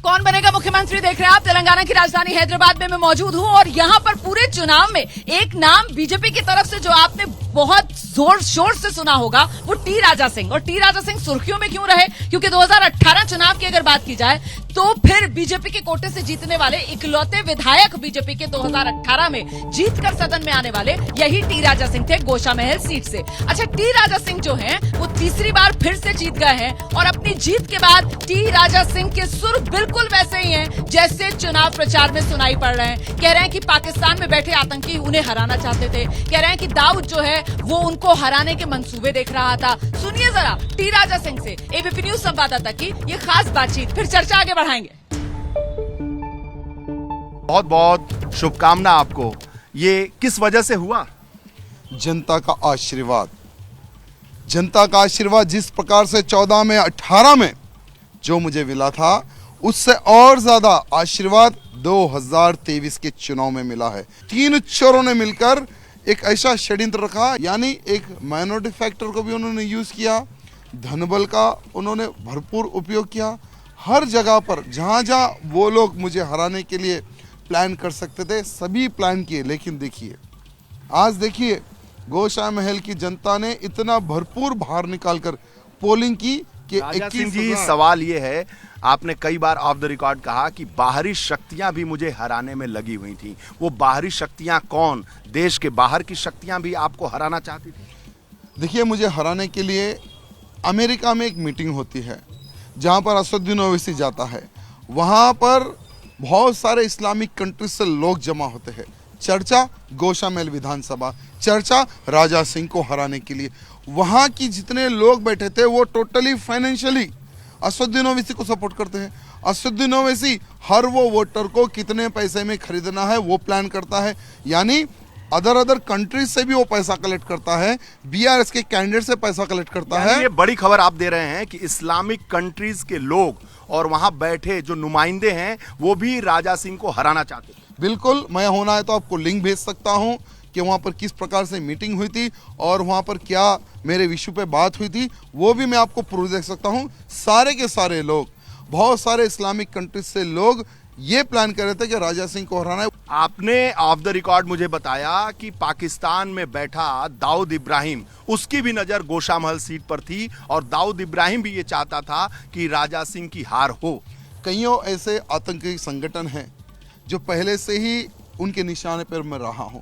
कौन बनेगा मुख्यमंत्री देख रहे हैं आप। तेलंगाना की राजधानी हैदराबाद में मैं मौजूद हूं और यहां पर पूरे चुनाव में एक नाम बीजेपी की तरफ से जो आपने बहुत जोर शोर से सुना होगा वो टी राजा सिंह। और टी राजा सिंह सुर्खियों में क्यों रहे, क्योंकि 2018 चुनाव की अगर बात की जाए तो फिर बीजेपी के कोटे से जीतने वाले इकलौते विधायक बीजेपी के 2018 में जीतकर सदन में आने वाले यही टी राजा सिंह थे, गोशा महल सीट से। अच्छा, टी राजा सिंह जो हैं वो तीसरी बार फिर से जीत गए हैं और अपनी जीत के बाद टी राजा सिंह के सुर बिल्कुल वैसे ही हैं जैसे चुनाव प्रचार में सुनाई पड़ रहे हैं। कह रहे हैं कि पाकिस्तान में बैठे आतंकी उन्हें हराना चाहते थे, कह रहे हैं कि दाऊद जो है वो उनको हराने के मंसूबे देख रहा था। सुनिए जरा टी राजा सिंह से एबीपी न्यूज संवाददाता की ये खास बातचीत, फिर चर्चा आगे बढ़ाएंगे। बहुत बहुत शुभकामना आपको। ये किस वजह से हुआ? जनता का आशीर्वाद। जनता का आशीर्वाद जिस प्रकार से 14 में 18 में जो मुझे मिला था उससे और ज्यादा आशीर्वाद 2023 के चुनाव में मिला है। तीन चोरों ने मिलकर एक ऐसा षड्यंत्र रखा, यानी एक माइनॉरिटी फैक्टर को भी उन्होंने यूज किया, धनबल का उन्होंने भरपूर उपयोग किया। हर जगह पर जहां जहां वो लोग मुझे हराने के लिए प्लान कर सकते थे सभी प्लान किए। लेकिन देखिए, आज देखिए गोशा महल की जनता ने इतना भरपूर बाहर निकालकर पोलिंग की कि राजा सिंह जी, सवाल ये है, आपने कई बार ऑफ द रिकॉर्ड कहा कि बाहरी शक्तियां भी मुझे हराने में लगी हुई थी। वो बाहरी शक्तियां कौन? देश के बाहर की शक्तियां भी आपको हराना चाहती थी? देखिए, मुझे हराने के लिए अमेरिका में एक मीटिंग होती है जहां पर असदुद्दीन ओवैसी जाता है। वहां पर बहुत सारे इस्लामिक कंट्रीज से लोग जमा होते हैं। चर्चा गोशा महल विधानसभा, चर्चा राजा सिंह को हराने के लिए। वहां की जितने लोग बैठे थे वो टोटली फाइनेंशियली असदुद्दीन ओवैसी को सपोर्ट करते हैं। असदुद्दीन ओवैसी हर वो वोटर को कितने पैसे में खरीदना है वो प्लान करता है, यानी अदर कंट्रीज से भी वो पैसा कलेक्ट करता है, बीआरएस के कैंडिडेट से पैसा कलेक्ट करता है। ये बड़ी खबर आप दे रहे हैं कि इस्लामिक कंट्रीज के लोग और वहां बैठे जो नुमाइंदे हैं वो भी राजा सिंह को हराना चाहते हैं। बिल्कुल, मैं होना है तो आपको लिंक भेज सकता हूं कि वहां पर किस प्रकार से मीटिंग हुई थी और वहां पर क्या मेरे इशू पे बात हुई थी, वो भी मैं आपको प्रूफ दे सकता हूं। सारे के सारे लोग, बहुत सारे इस्लामिक कंट्रीज से लोग ये प्लान कर रहे थे कि राजा सिंह को हराना है। आपने ऑफ द रिकॉर्ड मुझे बताया कि पाकिस्तान में बैठा दाऊद इब्राहिम, उसकी भी नजर गोशा महल सीट पर थी और दाऊद इब्राहिम भी ये चाहता था कि राजा सिंह की हार हो। कईयों ऐसे आतंकी संगठन हैं जो पहले से ही उनके निशाने पर मैं रहा हूं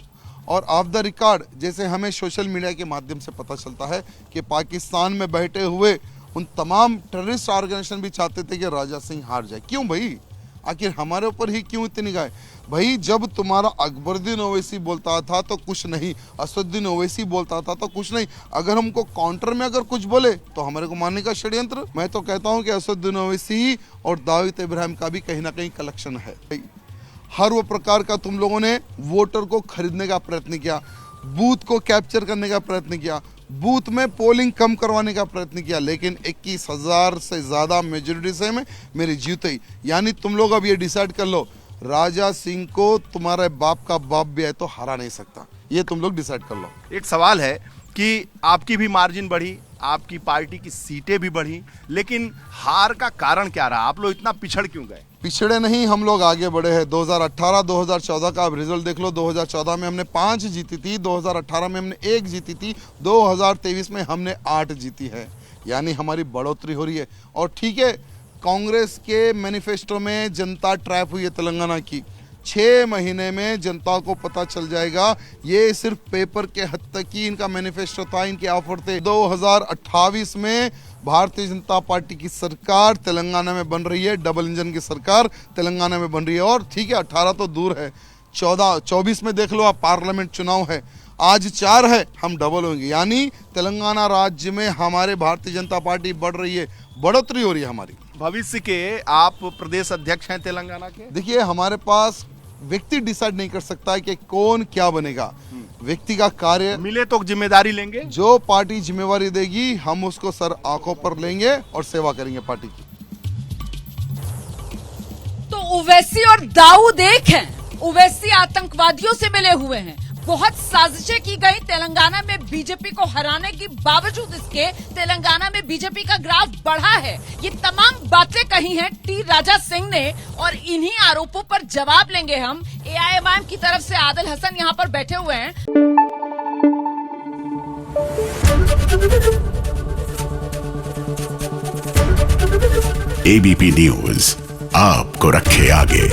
और ऑफ द रिकॉर्ड जैसे हमें सोशल मीडिया के माध्यम से पता चलता है कि पाकिस्तान में बैठे हुए उन तमाम टेररिस्ट ऑर्गेनाइजेशन भी चाहते थे कि राजा सिंह हार जाए। क्यों भाई, आखिर हमारे ऊपर ही क्यों इतनी गाय भाई? जब तुम्हारा अकबरुद्दीन ओवैसी बोलता था तो कुछ नहीं, असदुद्दीन ओवैसी बोलता था तो कुछ नहीं, अगर हमको काउंटर में अगर कुछ बोले तो हमारे को मारने का षड्यंत्र। मैं तो कहता हूं कि असदुद्दीन ओवैसी और दाऊद इब्राहिम का भी कहीं ना कहीं कलेक्शन है। हर वो प्रकार का तुम लोगों ने वोटर को खरीदने का प्रयत्न किया, बूथ को कैप्चर करने का प्रयत्न किया, बूथ में पोलिंग कम करवाने का प्रयत्न किया, लेकिन 21,000 से ज्यादा मेजोरिटी से में मेरी जीत हुई। यानी तुम लोग अब ये डिसाइड कर लो, राजा सिंह को तुम्हारे बाप का बाप भी है तो हरा नहीं सकता, ये तुम लोग डिसाइड कर लो। एक सवाल है कि आपकी भी मार्जिन बढ़ी, आपकी पार्टी की सीटें भी बढ़ी, लेकिन हार का कारण क्या रहा? आप लोग इतना पिछड़ क्यों गए? पिछड़े नहीं, हम लोग आगे बढ़े हैं। 2018 2014 का आप रिजल्ट देख लो। 2014 में हमने 5 जीती थी, 2018 में हमने 1 जीती थी, 2023 में हमने 8 जीती है, यानी हमारी बढ़ोतरी हो रही है। और ठीक है, कांग्रेस के मैनिफेस्टो में जनता ट्रैप हुई है तेलंगाना की। 6 महीने में जनता को पता चल जाएगा। ये सिर्फ पेपर के हद तक ही इनका मैनिफेस्टो था, इनके ऑफर थे। 2028 में भारतीय जनता पार्टी की सरकार तेलंगाना में बन रही है, डबल इंजन की सरकार तेलंगाना में बन रही है। और ठीक है, 18 तो दूर है, 24 में देख लो आप, पार्लियामेंट चुनाव है, आज 4 है, हम डबल होंगे। यानी तेलंगाना राज्य में हमारे भारतीय जनता पार्टी बढ़ रही है, बढ़ोतरी हो रही है हमारी। भविष्य के आप प्रदेश अध्यक्ष हैं तेलंगाना के। देखिए, हमारे पास व्यक्ति डिसाइड नहीं कर सकता है कि कौन क्या बनेगा, व्यक्ति का कार्य मिले तो जिम्मेदारी लेंगे, जो पार्टी जिम्मेवारी देगी हम उसको सर आंखों पर लेंगे और सेवा करेंगे पार्टी की। तो ओवैसी और दाऊद एक हैं। ओवैसी आतंकवादियों से मिले हुए हैं, बहुत साजिशें की गई तेलंगाना में बीजेपी को हराने के बावजूद इसके तेलंगाना में बीजेपी का ग्राफ बढ़ा है। ये तमाम बातें कही हैं टी राजा सिंह ने और इन्हीं आरोपों पर जवाब लेंगे हम। एआईएमआईएम की तरफ से आदिल हसन यहाँ पर बैठे हुए हैं। एबीपी न्यूज आपको रखे आगे।